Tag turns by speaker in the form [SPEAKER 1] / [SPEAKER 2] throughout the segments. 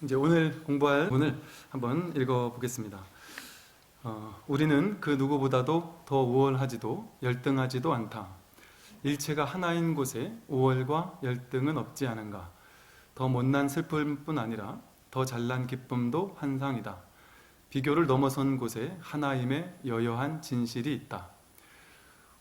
[SPEAKER 1] 이제 오늘 공부할 본을 한번 읽어보겠습니다. 우리는 그 누구보다도 더 우월하지도 열등하지도 않다. 일체가 하나인 곳에 우월과 열등은 없지 않은가. 더 못난 슬픔뿐 아니라 더 잘난 기쁨도 환상이다. 비교를 넘어선 곳에 하나임의 여여한 진실이 있다.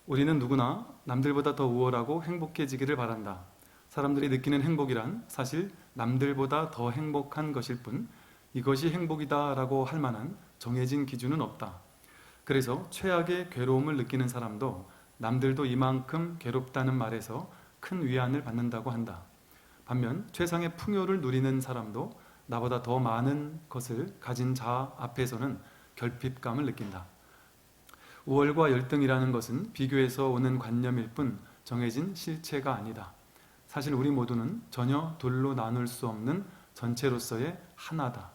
[SPEAKER 1] 우리는 누구나 남들보다 더 우월하고 행복해지기를 바란다. 사람들이 느끼는 행복이란 사실 남들보다 더 행복한 것일 뿐 이것이 행복이다 라고 할 만한 정해진 기준은 없다. 그래서 최악의 괴로움을 느끼는 사람도 남들도 이만큼 괴롭다는 말에서 큰 위안을 받는다고 한다. 반면 최상의 풍요를 누리는 사람도 나보다 더 많은 것을 가진 자 앞에서는 결핍감을 느낀다. 우월과 열등이라는 것은 비교에서 오는 관념일 뿐 정해진 실체가 아니다. 사실 우리 모두는 전혀 둘로 나눌 수 없는 전체로서의 하나다.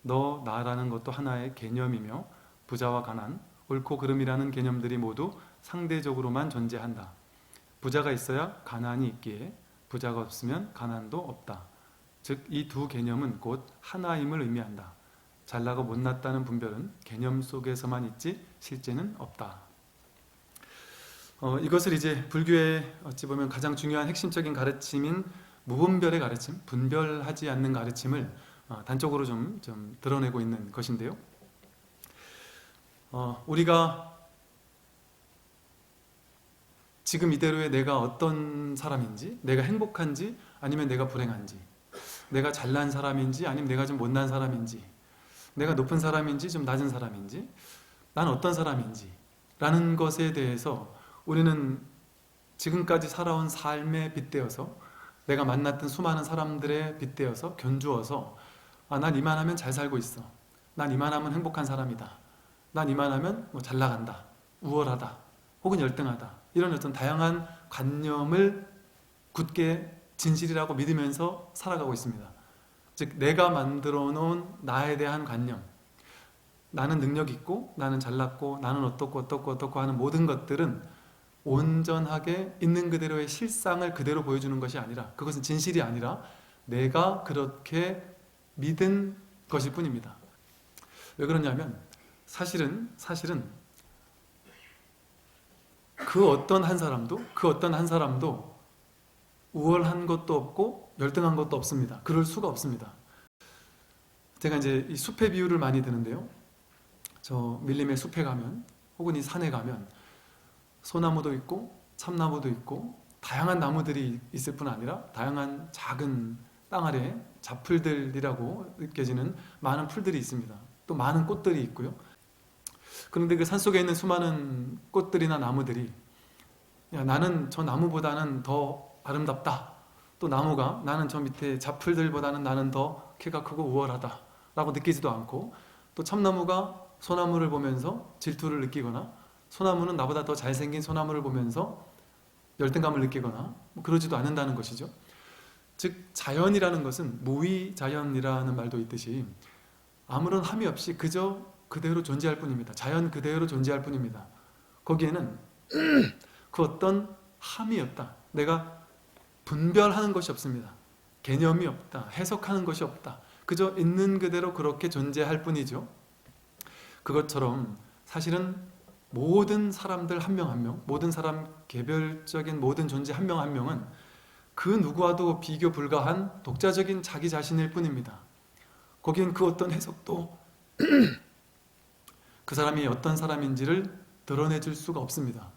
[SPEAKER 1] 너, 나라는 것도 하나의 개념이며 부자와 가난, 옳고 그름이라는 개념들이 모두 상대적으로만 존재한다. 부자가 있어야 가난이 있기에 부자가 없으면 가난도 없다. 즉, 이 두 개념은 곧 하나임을 의미한다. 잘나고 못났다는 분별은 개념 속에서만 있지 실제는 없다. 이것을 이제 불교의 어찌 보면 가장 중요한 핵심적인 가르침인 무분별의 가르침, 분별하지 않는 가르침을 단적으로 좀 드러내고 있는 것인데요. 우리가 지금 이대로의 내가 어떤 사람인지, 내가 행복한지 아니면 내가 불행한지, 내가 잘난 사람인지 아니면 내가 좀 못난 사람인지, 내가 높은 사람인지 좀 낮은 사람인지, 난 어떤 사람인지 라는 것에 대해서 우리는 지금까지 살아온 삶에 빗대어서 내가 만났던 수많은 사람들의 빗대어서 견주어서 난 이만하면 잘 살고 있어. 난 이만하면 행복한 사람이다. 난 이만하면 잘 나간다. 우월하다. 혹은 열등하다. 이런 어떤 다양한 관념을 굳게 진실이라고 믿으면서 살아가고 있습니다. 즉 내가 만들어 놓은 나에 대한 관념, 나는 능력 있고 나는 잘났고 나는 어떻고 하는 모든 것들은 온전하게 있는 그대로의 실상을 그대로 보여주는 것이 아니라, 그것은 진실이 아니라 내가 그렇게 믿은 것일 뿐입니다. 왜 그러냐면 사실은 그 어떤 한 사람도 우월한 것도 없고 열등한 것도 없습니다. 그럴 수가 없습니다. 제가 이제 이 숲의 비유를 많이 드는데요. 저 밀림의 숲에 가면 혹은 이 산에 가면 소나무도 있고 참나무도 있고 다양한 나무들이 있을 뿐 아니라 다양한 작은 땅 아래 잡풀들이라고 느껴지는 많은 풀들이 있습니다. 또 많은 꽃들이 있고요. 그런데 그 산속에 있는 수많은 꽃들이나 나무들이 나는 저 나무보다는 더 아름답다. 또 나무가 나는 저 밑에 잡풀들보다는 나는 더 키가 크고 우월하다 라고 느끼지도 않고, 또 참나무가 소나무를 보면서 질투를 느끼거나 소나무는 나보다 더 잘생긴 소나무를 보면서 열등감을 느끼거나 그러지도 않는다는 것이죠. 즉 자연이라는 것은 무위자연이라는 말도 있듯이 아무런 함이 없이 그저 그대로 존재할 뿐입니다. 자연 그대로 존재할 뿐입니다. 거기에는 그 어떤 함이 없다. 내가 분별하는 것이 없습니다. 개념이 없다. 해석하는 것이 없다. 그저 있는 그대로 그렇게 존재할 뿐이죠. 그것처럼 사실은 모든 사람들 한 명 한 명, 모든 사람 개별적인 모든 존재 한 명 한 명은 그 누구와도 비교 불가한 독자적인 자기 자신일 뿐입니다. 거기엔 그 어떤 해석도 그 사람이 어떤 사람인지를 드러내줄 수가 없습니다.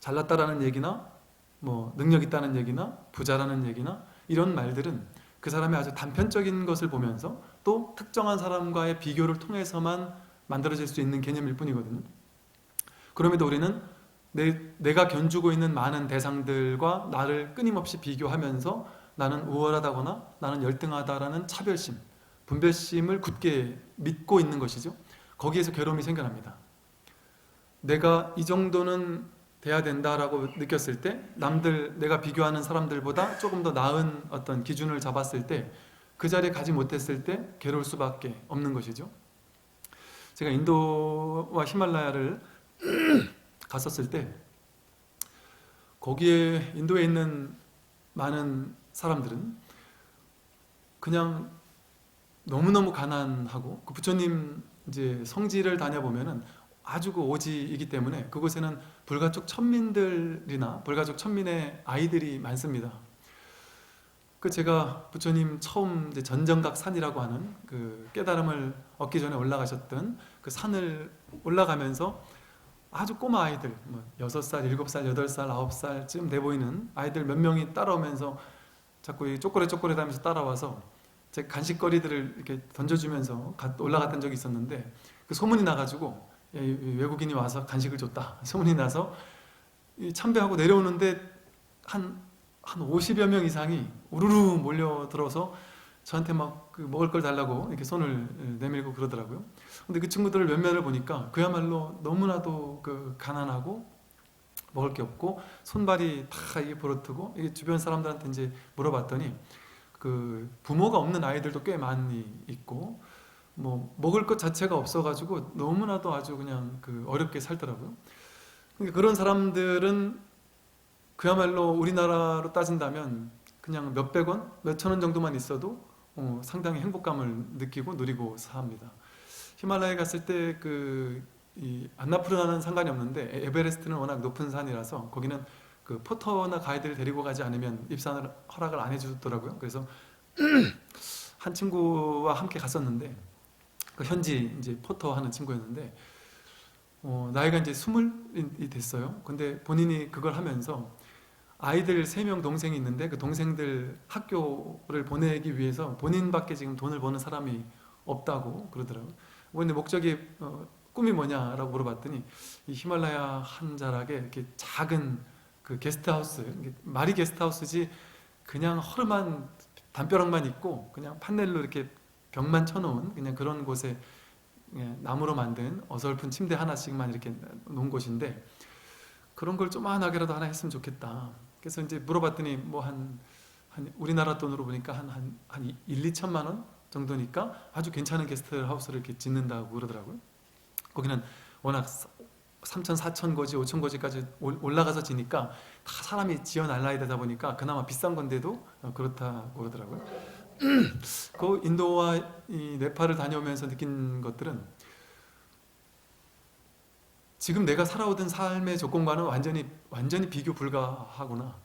[SPEAKER 1] 잘났다라는 얘기나 능력 있다는 얘기나 부자라는 얘기나 이런 말들은 그 사람의 아주 단편적인 것을 보면서 또 특정한 사람과의 비교를 통해서만 만들어질 수 있는 개념일 뿐이거든요. 그럼에도 우리는 내가 견주고 있는 많은 대상들과 나를 끊임없이 비교하면서 나는 우월하다거나 나는 열등하다라는 차별심, 분별심을 굳게 믿고 있는 것이죠. 거기에서 괴로움이 생겨납니다. 내가 이 정도는 돼야 된다라고 느꼈을 때 내가 비교하는 사람들보다 조금 더 나은 어떤 기준을 잡았을 때 그 자리에 가지 못했을 때 괴로울 수밖에 없는 것이죠. 제가 인도와 히말라야를 갔었을 때 거기에 인도에 있는 많은 사람들은 그냥 너무너무 가난하고 그 부처님 이제 성지를 다녀보면은 아주 그 오지이기 때문에 그곳에는 불가촉 천민들이나 불가촉 천민의 아이들이 많습니다. 그 제가 부처님 처음 이제 전정각 산이라고 하는 그 깨달음을 얻기 전에 올라가셨던 그 산을 올라가면서 아주 꼬마 아이들, 뭐 6살, 7살, 8살, 9살쯤 돼 보이는 아이들 몇 명이 따라오면서 자꾸 이 쪼꼬레 하면서 따라와서 제 간식거리들을 이렇게 던져주면서 올라갔던 적이 있었는데 그 소문이 나가지고 외국인이 와서 간식을 줬다 소문이 나서 참배하고 내려오는데 한 50여 명 이상이 우르르 몰려들어서 저한테 막 그 먹을 걸 달라고 이렇게 손을 내밀고 그러더라고요. 근데 그 친구들 몇몇을 보니까 그야말로 너무나도 그 가난하고 먹을 게 없고 손발이 다 이게 부러뜨고 이게 주변 사람들한테 이제 물어봤더니 그 부모가 없는 아이들도 꽤 많이 있고 뭐 먹을 것 자체가 없어가지고 너무나도 아주 그냥 그 어렵게 살더라고요. 그러니까 그런 사람들은 그야말로 우리나라로 따진다면 그냥 몇백 원, 몇천 원 정도만 있어도 상당히 행복감을 느끼고 누리고 삽니다. 히말라야에 갔을 때 이 안나푸르나는 상관이 없는데 에베레스트는 워낙 높은 산이라서 거기는 그 포터나 가이드를 데리고 가지 않으면 입산을 허락을 안 해주더라고요. 그래서 한 친구와 함께 갔었는데 그 현지 이제 포터 하는 친구였는데 나이가 이제 20이 됐어요. 근데 본인이 그걸 하면서 아이들 3명 동생이 있는데 그 동생들 학교를 보내기 위해서 본인밖에 지금 돈을 버는 사람이 없다고 그러더라고요. 근데 목적이 꿈이 뭐냐라고 물어봤더니 이 히말라야 한 자락에 이렇게 작은 그 게스트하우스, 말이 게스트하우스지 그냥 허름한 담벼락만 있고 그냥 판넬로 이렇게 벽만 쳐놓은 그냥 그런 곳에 나무로 만든 어설픈 침대 하나씩만 이렇게 놓은 곳인데 그런 걸 조그만하게라도 하나 했으면 좋겠다. 그래서 이제 물어봤더니 뭐 한 우리나라 돈으로 보니까 한 1, 2천만 원 정도니까 아주 괜찮은 게스트하우스를 이렇게 짓는다고 그러더라고요. 거기는 워낙 3천, 4천 거지, 5천 거지까지 올라가서 지니까 다 사람이 지어 날라야 되다 보니까 그나마 비싼 건데도 그렇다고 그러더라고요. 그 인도와 이 네팔을 다녀오면서 느낀 것들은 지금 내가 살아오던 삶의 조건과는 완전히 비교 불가하구나.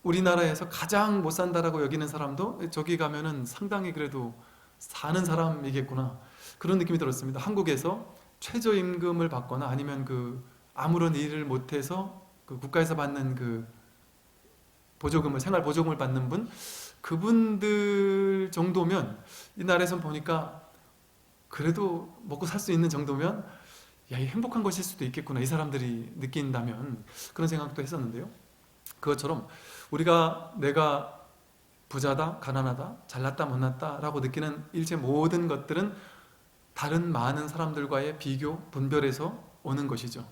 [SPEAKER 1] 우리나라에서 가장 못 산다라고 여기는 사람도 저기 가면은 상당히 그래도 사는 사람이겠구나. 그런 느낌이 들었습니다. 한국에서 최저임금을 받거나 아니면 그 아무런 일을 못해서 그 국가에서 받는 그 보조금을, 생활 보조금을 받는 분, 그분들 정도면 이 나라에서 보니까 그래도 먹고 살 수 있는 정도면 야, 이 행복한 것일 수도 있겠구나. 이 사람들이 느낀다면 그런 생각도 했었는데요. 그것처럼 내가 부자다, 가난하다, 잘났다, 못났다 라고 느끼는 일체 모든 것들은 다른 많은 사람들과의 비교, 분별에서 오는 것이죠.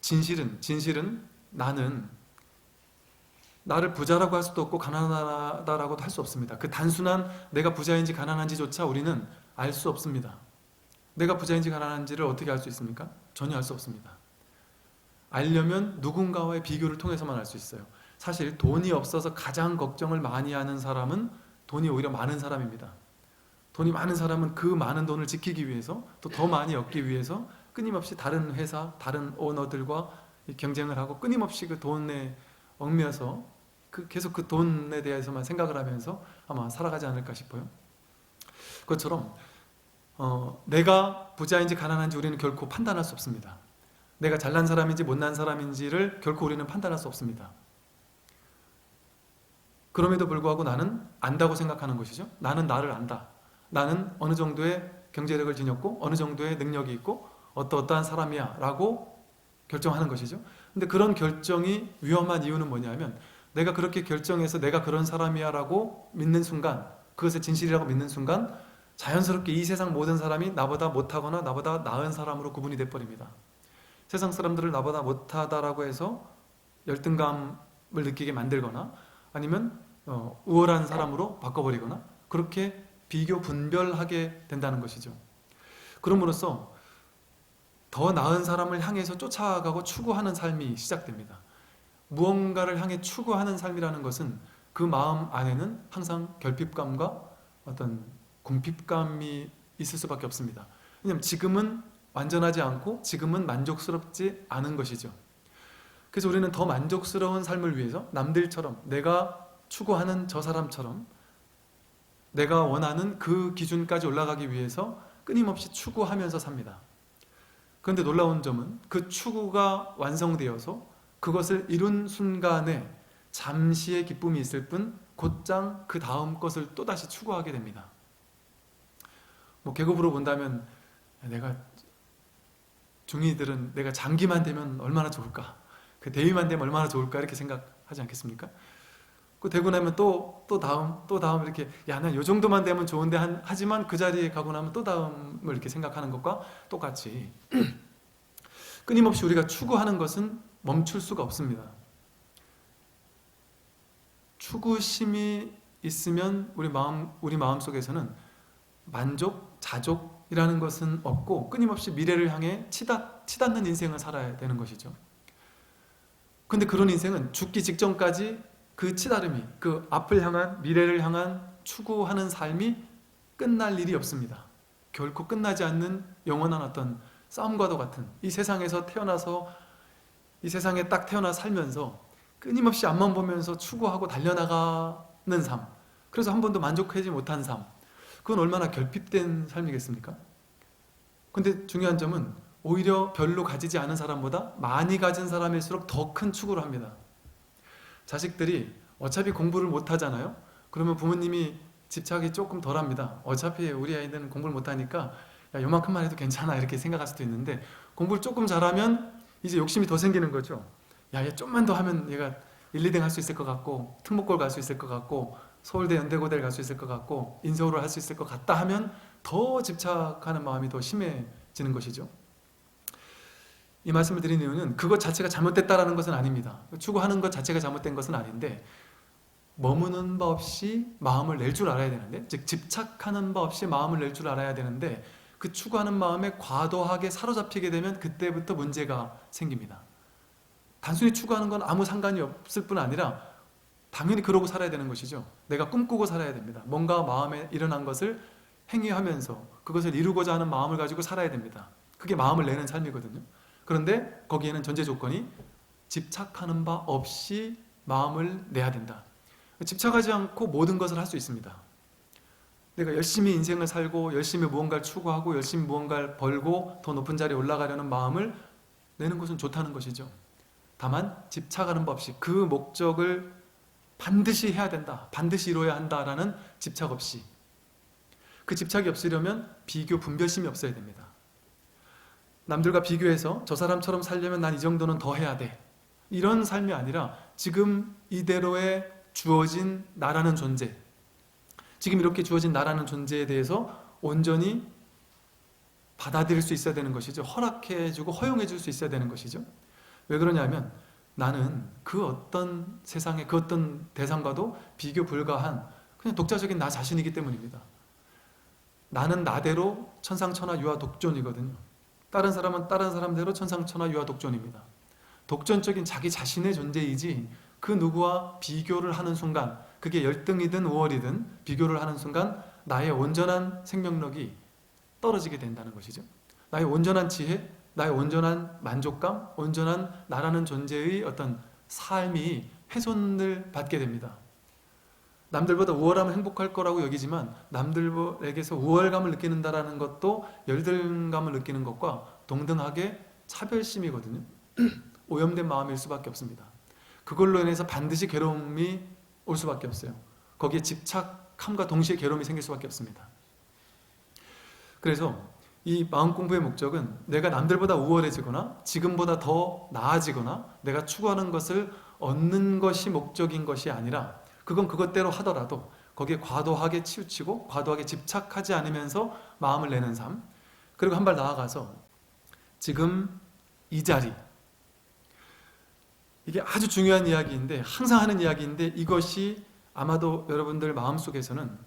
[SPEAKER 1] 진실은 나는 나를 부자라고 할 수도 없고 가난하다라고도 할 수 없습니다. 그 단순한 내가 부자인지 가난한지조차 우리는 알 수 없습니다. 내가 부자인지 가난한지를 어떻게 알 수 있습니까? 전혀 알 수 없습니다. 알려면 누군가와의 비교를 통해서만 알 수 있어요. 사실 돈이 없어서 가장 걱정을 많이 하는 사람은 돈이 오히려 많은 사람입니다. 돈이 많은 사람은 그 많은 돈을 지키기 위해서 또 더 많이 얻기 위해서 끊임없이 다른 회사, 다른 오너들과 경쟁을 하고 끊임없이 그 돈에 얽매여서 계속 그 돈에 대해서만 생각을 하면서 아마 살아가지 않을까 싶어요. 그것처럼 내가 부자인지 가난한지 우리는 결코 판단할 수 없습니다. 내가 잘난 사람인지 못난 사람인지를 결코 우리는 판단할 수 없습니다. 그럼에도 불구하고 나는 안다고 생각하는 것이죠. 나는 나를 안다. 나는 어느 정도의 경제력을 지녔고 어느 정도의 능력이 있고 어떠한 사람이야 라고 결정하는 것이죠. 근데 그런 결정이 위험한 이유는 뭐냐면 내가 그렇게 결정해서 내가 그런 사람이야 라고 믿는 순간, 그것의 진실이라고 믿는 순간 자연스럽게 이 세상 모든 사람이 나보다 못하거나 나보다 나은 사람으로 구분이 돼버립니다. 세상 사람들을 나보다 못하다라고 해서 열등감을 느끼게 만들거나 아니면 우월한 사람으로 바꿔버리거나 그렇게 비교 분별하게 된다는 것이죠. 그럼으로써 더 나은 사람을 향해서 쫓아가고 추구하는 삶이 시작됩니다. 무언가를 향해 추구하는 삶이라는 것은 그 마음 안에는 항상 결핍감과 어떤 궁핍감이 있을 수밖에 없습니다. 왜냐하면 지금은 완전하지 않고 지금은 만족스럽지 않은 것이죠. 그래서 우리는 더 만족스러운 삶을 위해서 남들처럼, 내가 추구하는 저 사람처럼 내가 원하는 그 기준까지 올라가기 위해서 끊임없이 추구하면서 삽니다. 그런데 놀라운 점은 그 추구가 완성되어서 그것을 이룬 순간에 잠시의 기쁨이 있을 뿐 곧장 그 다음 것을 또다시 추구하게 됩니다. 뭐 계급으로 본다면 내가 중이들은 내가 장기만 되면 얼마나 좋을까, 그 대위만 되면 얼마나 좋을까 이렇게 생각하지 않겠습니까? 그 되고 나면 또 다음 이렇게, 야, 난 요 정도만 되면 좋은데 하지만 그 자리에 가고 나면 또 다음을 이렇게 생각하는 것과 똑같이 끊임없이 우리가 추구하는 것은 멈출 수가 없습니다. 추구심이 있으면 우리 마음 속에서는 만족, 자족이라는 것은 없고 끊임없이 미래를 향해 치닫는 인생을 살아야 되는 것이죠. 근데 그런 인생은 죽기 직전까지 그 치다름이, 그 앞을 향한, 미래를 향한 추구하는 삶이 끝날 일이 없습니다. 결코 끝나지 않는 영원한 어떤 싸움과도 같은, 이 세상에서 태어나서 이 세상에 딱 태어나 살면서 끊임없이 앞만 보면서 추구하고 달려나가는 삶, 그래서 한 번도 만족하지 못한 삶, 그건 얼마나 결핍된 삶이겠습니까? 근데 중요한 점은 오히려 별로 가지지 않은 사람보다 많이 가진 사람일수록 더 큰 추구를 합니다. 자식들이 어차피 공부를 못하잖아요. 그러면 부모님이 집착이 조금 덜합니다. 어차피 우리 아이는 공부를 못하니까 야, 요만큼만 해도 괜찮아 이렇게 생각할 수도 있는데, 공부를 조금 잘하면 이제 욕심이 더 생기는 거죠. 야, 얘 좀만 더 하면 얘가 1, 2등 할 수 있을 것 같고, 특목고를 갈 수 있을 것 같고, 서울대 연대고대를 갈 수 있을 것 같고, 인서울을 할 수 있을 것 같다 하면 더 집착하는 마음이 더 심해지는 것이죠. 이 말씀을 드린 이유는 그것 자체가 잘못됐다라는 것은 아닙니다. 추구하는 것 자체가 잘못된 것은 아닌데, 머무는 바 없이 마음을 낼 줄 알아야 되는데, 즉 집착하는 바 없이 마음을 낼 줄 알아야 되는데, 그 추구하는 마음에 과도하게 사로잡히게 되면 그때부터 문제가 생깁니다. 단순히 추구하는 건 아무 상관이 없을 뿐 아니라 당연히 그러고 살아야 되는 것이죠. 내가 꿈꾸고 살아야 됩니다. 뭔가 마음에 일어난 것을 행위하면서 그것을 이루고자 하는 마음을 가지고 살아야 됩니다. 그게 마음을 내는 삶이거든요. 그런데 거기에는 전제 조건이 집착하는 바 없이 마음을 내야 된다. 집착하지 않고 모든 것을 할 수 있습니다. 내가 열심히 인생을 살고 열심히 무언가를 추구하고 열심히 무언가를 벌고 더 높은 자리에 올라가려는 마음을 내는 것은 좋다는 것이죠. 다만 집착하는 바 없이 그 목적을 반드시 해야 된다, 반드시 이루어야 한다라는 집착 없이, 그 집착이 없으려면 비교, 분별심이 없어야 됩니다. 남들과 비교해서 저 사람처럼 살려면 난 이 정도는 더 해야 돼, 이런 삶이 아니라 지금 이대로의 주어진 나라는 존재, 지금 이렇게 주어진 나라는 존재에 대해서 온전히 받아들일 수 있어야 되는 것이죠. 허락해주고 허용해줄 수 있어야 되는 것이죠. 왜 그러냐면 나는 그 어떤 세상의 그 어떤 대상과도 비교 불가한 그냥 독자적인 나 자신이기 때문입니다. 나는 나대로 천상천하 유아독존이거든요. 다른 사람은 다른 사람대로 천상천하 유아독존입니다. 독존적인 자기 자신의 존재이지 그 누구와 비교를 하는 순간, 그게 열등이든 우월이든 비교를 하는 순간 나의 온전한 생명력이 떨어지게 된다는 것이죠. 나의 온전한 지혜, 나의 온전한 만족감, 온전한 나라는 존재의 어떤 삶이 훼손을 받게 됩니다. 남들보다 우월하면 행복할 거라고 여기지만 남들에게서 우월감을 느끼는다라는 것도 열등감을 느끼는 것과 동등하게 차별심이거든요. 오염된 마음일 수밖에 없습니다. 그걸로 인해서 반드시 괴로움이 올 수밖에 없어요. 거기에 집착함과 동시에 괴로움이 생길 수밖에 없습니다. 그래서 이 마음 공부의 목적은 내가 남들보다 우월해지거나 지금보다 더 나아지거나 내가 추구하는 것을 얻는 것이 목적인 것이 아니라, 그건 그것대로 하더라도 거기에 과도하게 치우치고 과도하게 집착하지 않으면서 마음을 내는 삶, 그리고 한 발 나아가서 지금 이 자리, 이게 아주 중요한 이야기인데, 항상 하는 이야기인데, 이것이 아마도 여러분들 마음속에서는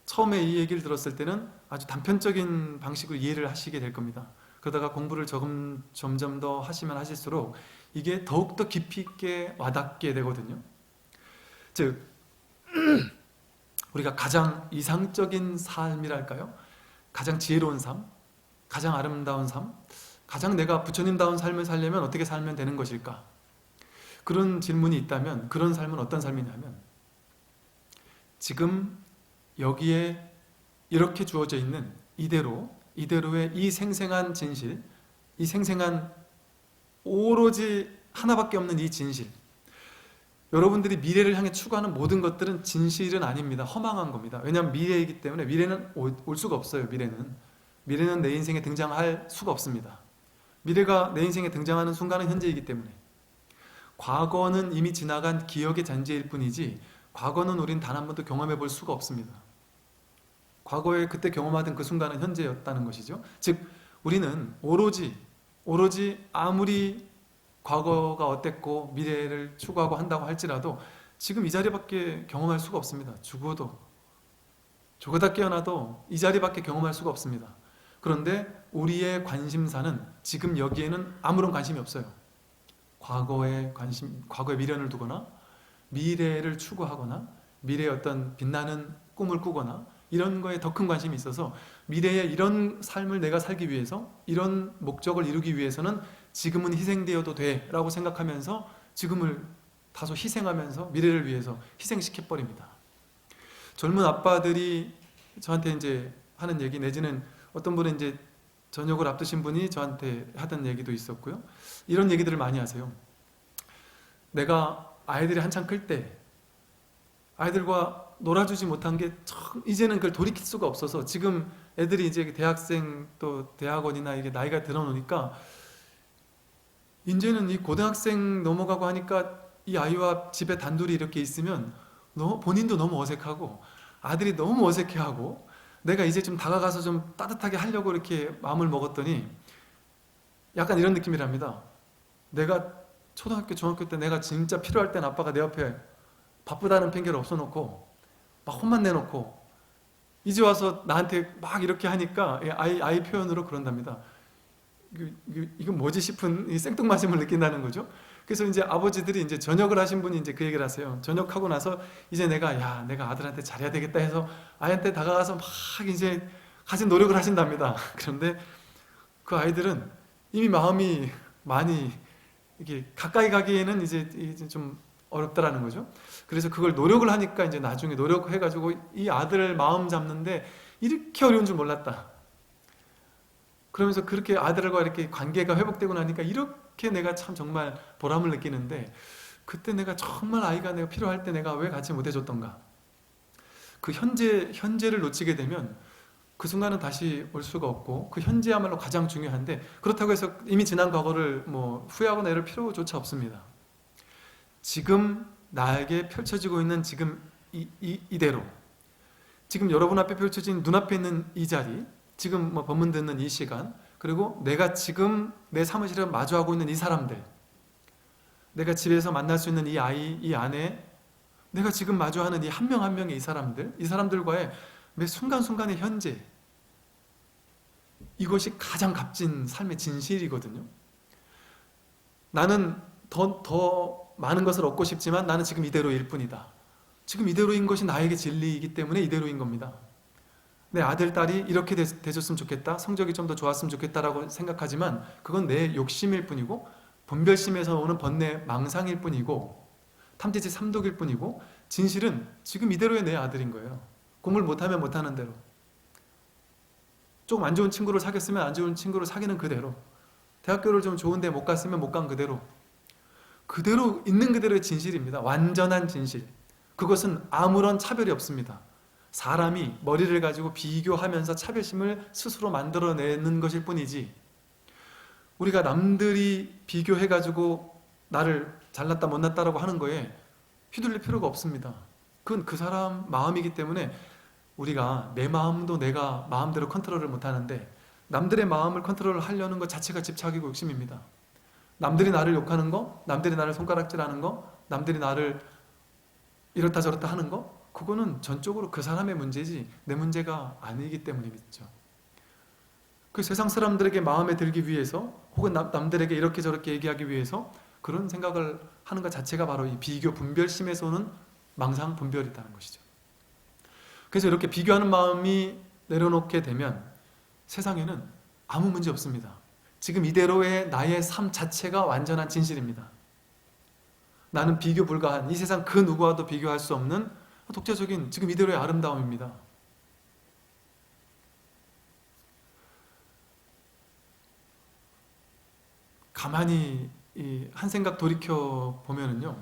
[SPEAKER 1] 처음에 이 얘기를 들었을 때는 아주 단편적인 방식으로 이해를 하시게 될 겁니다. 그러다가 공부를 점점 더 하시면 하실수록 이게 더욱더 깊이 있게 와닿게 되거든요. 즉, 우리가 가장 이상적인 삶이랄까요? 가장 지혜로운 삶, 가장 아름다운 삶, 가장 내가 부처님다운 삶을 살려면 어떻게 살면 되는 것일까? 그런 질문이 있다면 그런 삶은 어떤 삶이냐면 지금 여기에 이렇게 주어져 있는 이대로의 이 생생한 진실, 이 생생한 오로지 하나밖에 없는 이 진실, 여러분들이 미래를 향해 추구하는 모든 것들은 진실은 아닙니다. 허망한 겁니다. 왜냐하면 미래이기 때문에 미래는 올 수가 없어요. 미래는 내 인생에 등장할 수가 없습니다. 미래가 내 인생에 등장하는 순간은 현재이기 때문에 과거는 이미 지나간 기억의 잔재일 뿐이지 과거는 우린 단 한 번도 경험해 볼 수가 없습니다. 과거에 그때 경험하던 그 순간은 현재였다는 것이죠. 즉 우리는 오로지 아무리 과거가 어땠고 미래를 추구하고 한다고 할지라도 지금 이 자리밖에 경험할 수가 없습니다. 죽어다 깨어나도 이 자리밖에 경험할 수가 없습니다. 그런데 우리의 관심사는 지금 여기에는 아무런 관심이 없어요. 과거에 미련을 두거나 미래를 추구하거나 미래의 어떤 빛나는 꿈을 꾸거나 이런 거에 더 큰 관심이 있어서 미래의 이런 삶을 내가 살기 위해서 이런 목적을 이루기 위해서는 지금은 희생되어도 돼 라고 생각하면서 지금을 다소 희생하면서 미래를 위해서 희생시켜버립니다. 젊은 아빠들이 저한테 이제 하는 얘기 내지는 어떤 분은 이제 저녁을 앞두신 분이 저한테 하던 얘기도 있었고요. 이런 얘기들을 많이 하세요. 내가 아이들이 한창 클 때 아이들과 놀아주지 못한 게 이제는 그걸 돌이킬 수가 없어서 지금 애들이 이제 대학생 또 대학원이나 이게 나이가 들어놓으니까 이제는 이 고등학생 넘어가고 하니까 이 아이와 집에 단둘이 이렇게 있으면 본인도 너무 어색하고 아들이 너무 어색해하고 내가 이제 좀 다가가서 좀 따뜻하게 하려고 이렇게 마음을 먹었더니 약간 이런 느낌이랍니다. 내가 초등학교, 중학교 때 내가 진짜 필요할 땐 아빠가 내 옆에 바쁘다는 핑계를 없어놓고 막 혼만 내놓고 이제 와서 나한테 막 이렇게 하니까 아이 표현으로 그런답니다. 이건 뭐지 싶은 이 생뚱맞음을 느낀다는 거죠. 그래서 이제 아버지들이 이제 전역을 하신 분이 이제 그 얘기를 하세요. 전역하고 나서 이제 내가 아들한테 잘해야 되겠다 해서 아이한테 다가가서 막 이제 가진 노력을 하신답니다. 그런데 그 아이들은 이미 마음이 많이 이게 가까이 가기에는 이제 좀 어렵다라는 거죠. 그래서 그걸 노력을 하니까 이제 나중에 노력해가지고 이 아들을 마음 잡는데 이렇게 어려운 줄 몰랐다. 그러면서 그렇게 아들과 이렇게 관계가 회복되고 나니까 이렇게 내가 참 정말 보람을 느끼는데 그때 내가 정말 아이가 내가 필요할 때 내가 왜 같이 못해줬던가. 그 현재를 놓치게 되면 그 순간은 다시 올 수가 없고 그 현재야말로 가장 중요한데 그렇다고 해서 이미 지난 과거를 뭐 후회하거나 이럴 필요조차 없습니다. 지금 나에게 펼쳐지고 있는 지금 이대로 지금 여러분 앞에 펼쳐진 눈앞에 있는 이 자리 지금 뭐 법문 듣는 이 시간 그리고 내가 지금 내 사무실에 마주하고 있는 이 사람들 내가 집에서 만날 수 있는 이 아이, 이 아내 내가 지금 마주하는 이 한 명 한 명의 이 사람들과의 매 순간순간의 현재 이것이 가장 값진 삶의 진실이거든요. 나는 더 많은 것을 얻고 싶지만 나는 지금 이대로일 뿐이다. 지금 이대로인 것이 나에게 진리이기 때문에 이대로인 겁니다. 내 아들, 딸이 이렇게 돼줬으면 좋겠다, 성적이 좀 더 좋았으면 좋겠다라고 생각하지만 그건 내 욕심일 뿐이고 분별심에서 오는 번뇌, 망상일 뿐이고 탐지치 삼독일 뿐이고 진실은 지금 이대로의 내 아들인 거예요. 공부를 못하면 못하는 대로 조금 안 좋은 친구를 사귀었으면 안 좋은 친구를 사귀는 그대로 대학교를 좀 좋은데 못 갔으면 못 간 그대로 있는 그대로의 진실입니다. 완전한 진실. 그것은 아무런 차별이 없습니다. 사람이 머리를 가지고 비교하면서 차별심을 스스로 만들어내는 것일 뿐이지 우리가 남들이 비교해가지고 나를 잘났다 못났다라고 하는 거에 휘둘릴 필요가 없습니다. 그건 그 사람 마음이기 때문에 우리가 내 마음도 내가 마음대로 컨트롤을 못하는데 남들의 마음을 컨트롤을 하려는 것 자체가 집착이고 욕심입니다. 남들이 나를 욕하는 거, 남들이 나를 손가락질하는 거, 남들이 나를 이렇다 저렇다 하는 거 그거는 전적으로 그 사람의 문제지 내 문제가 아니기 때문에 믿죠. 그 세상 사람들에게 마음에 들기 위해서 혹은 남들에게 이렇게 저렇게 얘기하기 위해서 그런 생각을 하는 것 자체가 바로 이 비교 분별심에서 오는 망상, 분별이 있다는 것이죠. 그래서 이렇게 비교하는 마음이 내려놓게 되면 세상에는 아무 문제 없습니다. 지금 이대로의 나의 삶 자체가 완전한 진실입니다. 나는 비교 불가한, 이 세상 그 누구와도 비교할 수 없는 독자적인 지금 이대로의 아름다움입니다. 가만히 한 생각 돌이켜 보면은요,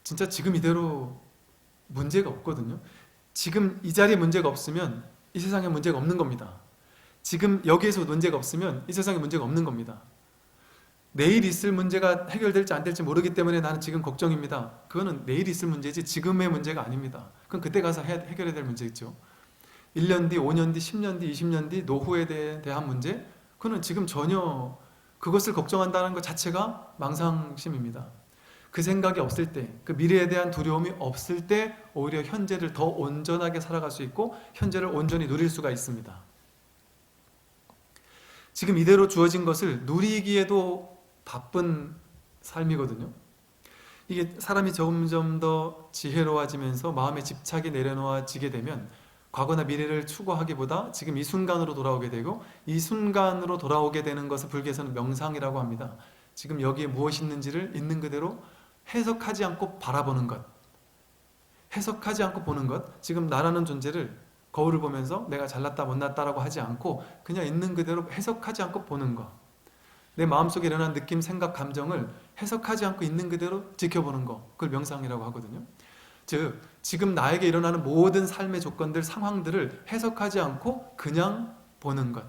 [SPEAKER 1] 진짜 지금 이대로 문제가 없거든요. 지금 이 자리에 문제가 없으면 이 세상에 문제가 없는 겁니다. 지금 여기에서 문제가 없으면 이 세상에 문제가 없는 겁니다. 내일 있을 문제가 해결될지 안 될지 모르기 때문에 나는 지금 걱정입니다. 그거는 내일 있을 문제지 지금의 문제가 아닙니다. 그건 그때 가서 해결해야 될 문제겠죠. 1년 뒤, 5년 뒤, 10년 뒤, 20년 뒤 노후에 대한 문제, 그거는 지금 전혀 그것을 걱정한다는 것 자체가 망상심입니다. 그 생각이 없을 때, 그 미래에 대한 두려움이 없을 때 오히려 현재를 더 온전하게 살아갈 수 있고 현재를 온전히 누릴 수가 있습니다. 지금 이대로 주어진 것을 누리기에도 바쁜 삶이거든요. 이게 사람이 점점 더 지혜로워지면서 마음의 집착이 내려놓아지게 되면 과거나 미래를 추구하기보다 지금 이 순간으로 돌아오게 되고, 이 순간으로 돌아오게 되는 것을 불교에서는 명상이라고 합니다. 지금 여기에 무엇이 있는지를 있는 그대로 해석하지 않고 바라보는 것, 해석하지 않고 보는 것. 지금 나라는 존재를 거울을 보면서 내가 잘났다 못났다라고 하지 않고 그냥 있는 그대로 해석하지 않고 보는 것, 내 마음속에 일어난 느낌, 생각, 감정을 해석하지 않고 있는 그대로 지켜보는 것, 그걸 명상이라고 하거든요. 즉 지금 나에게 일어나는 모든 삶의 조건들, 상황들을 해석하지 않고 그냥 보는 것,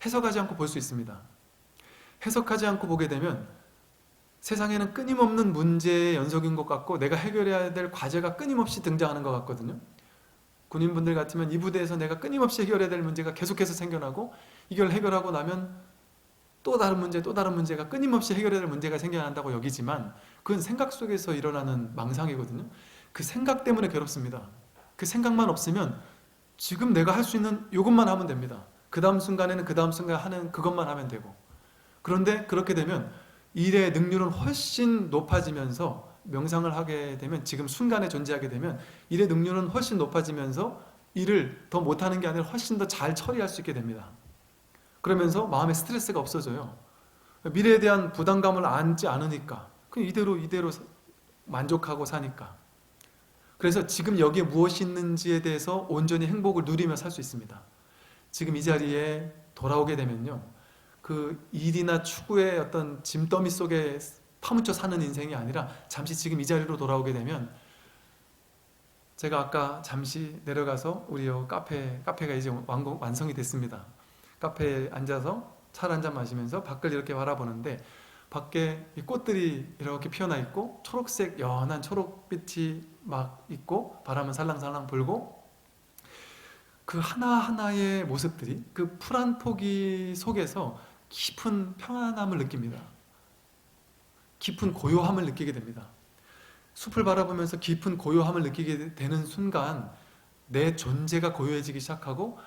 [SPEAKER 1] 해석하지 않고 볼 수 있습니다. 해석하지 않고 보게 되면 세상에는 끊임없는 문제의 연속인 것 같고 내가 해결해야 될 과제가 끊임없이 등장하는 것 같거든요. 군인분들 같으면 이 부대에서 내가 끊임없이 해결해야 될 문제가 계속해서 생겨나고, 이걸 해결하고 나면 또 다른 문제, 또 다른 문제가 끊임없이 해결해야 될 문제가 생겨난다고 여기지만 그건 생각 속에서 일어나는 망상이거든요. 그 생각 때문에 괴롭습니다. 그 생각만 없으면 지금 내가 할 수 있는 이것만 하면 됩니다. 그 다음 순간에는 그 다음 순간 하는 그것만 하면 되고, 그런데 그렇게 되면 일의 능률은 훨씬 높아지면서, 명상을 하게 되면 지금 순간에 존재하게 되면 일의 능률은 훨씬 높아지면서 일을 더 못하는 게 아니라 훨씬 더 잘 처리할 수 있게 됩니다. 그러면서 마음의 스트레스가 없어져요. 미래에 대한 부담감을 안지 않으니까 그냥 이대로 만족하고 사니까. 그래서 지금 여기에 무엇이 있는지에 대해서 온전히 행복을 누리며 살 수 있습니다. 지금 이 자리에 돌아오게 되면요, 그 일이나 추구의 어떤 짐더미 속에 파묻혀 사는 인생이 아니라 잠시 지금 이 자리로 돌아오게 되면, 제가 아까 잠시 내려가서 우리 카페가 이제 완성이 됐습니다. 카페에 앉아서 차를 한잔 마시면서 밖을 이렇게 바라보는데 밖에 이 꽃들이 이렇게 피어나 있고 초록색 연한 초록빛이 막 있고 바람은 살랑살랑 불고, 그 하나하나의 모습들이 그 풀한 포기 속에서 깊은 평안함을 느낍니다. 깊은 고요함을 느끼게 됩니다. 숲을 바라보면서 깊은 고요함을 느끼게 되는 순간 내 존재가 고요해지기 시작하고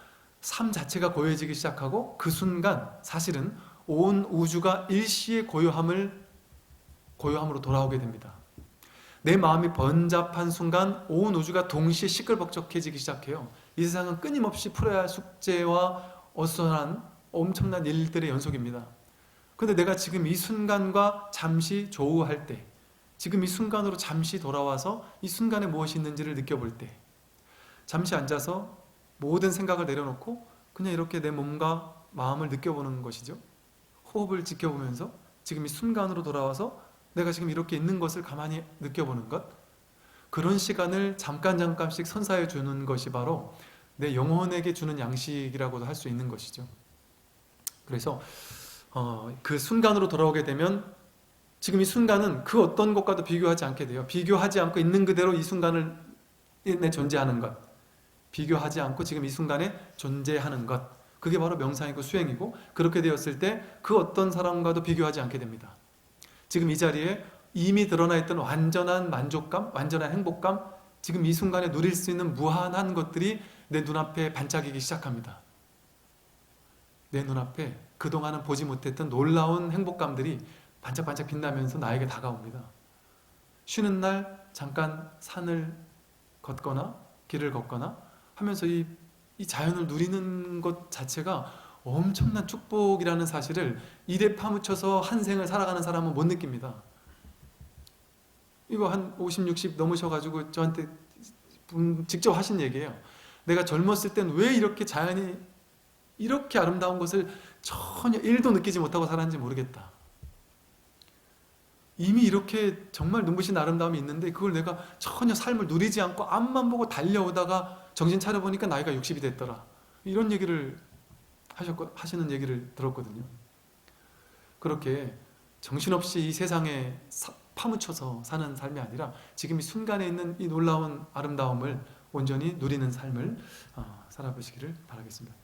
[SPEAKER 1] 삶 자체가 고요해지기 시작하고, 그 순간 사실은 온 우주가 일시의 고요함으로 돌아오게 됩니다. 내 마음이 번잡한 순간 온 우주가 동시에 시끌벅적해지기 시작해요. 이 세상은 끊임없이 풀어야 할 숙제와 어수선한 엄청난 일들의 연속입니다. 그런데 내가 지금 이 순간과 잠시 조우할 때, 지금 이 순간으로 잠시 돌아와서 이 순간에 무엇이 있는지를 느껴볼 때, 잠시 앉아서 모든 생각을 내려놓고 그냥 이렇게 내 몸과 마음을 느껴보는 것이죠. 호흡을 지켜보면서 지금 이 순간으로 돌아와서 내가 지금 이렇게 있는 것을 가만히 느껴보는 것, 그런 시간을 잠깐씩 선사해 주는 것이 바로 내 영혼에게 주는 양식이라고도 할 수 있는 것이죠. 그래서 그 순간으로 돌아오게 되면 지금 이 순간은 그 어떤 것과도 비교하지 않게 돼요. 비교하지 않고 있는 그대로 이 순간을 내 존재하는 것, 비교하지 않고 지금 이 순간에 존재하는 것, 그게 바로 명상이고 수행이고, 그렇게 되었을 때 그 어떤 사람과도 비교하지 않게 됩니다. 지금 이 자리에 이미 드러나 있던 완전한 만족감, 완전한 행복감, 지금 이 순간에 누릴 수 있는 무한한 것들이 내 눈앞에 반짝이기 시작합니다. 내 눈앞에 그동안은 보지 못했던 놀라운 행복감들이 반짝반짝 빛나면서 나에게 다가옵니다. 쉬는 날 잠깐 산을 걷거나 길을 걷거나 하면서 이 자연을 누리는 것 자체가 엄청난 축복이라는 사실을 일에 파묻혀서 한 생을 살아가는 사람은 못 느낍니다. 이거 한 50, 60 넘으셔가지고 저한테 직접 하신 얘기예요. 내가 젊었을 땐 왜 이렇게 자연이 이렇게 아름다운 것을 전혀 1도 느끼지 못하고 살았는지 모르겠다. 이미 이렇게 정말 눈부신 아름다움이 있는데 그걸 내가 전혀 삶을 누리지 않고 앞만 보고 달려오다가 정신 차려보니까 나이가 60이 됐더라. 이런 얘기를 하시는 얘기를 들었거든요. 그렇게 정신없이 이 세상에 파묻혀서 사는 삶이 아니라 지금 이 순간에 있는 이 놀라운 아름다움을 온전히 누리는 삶을 살아보시기를 바라겠습니다.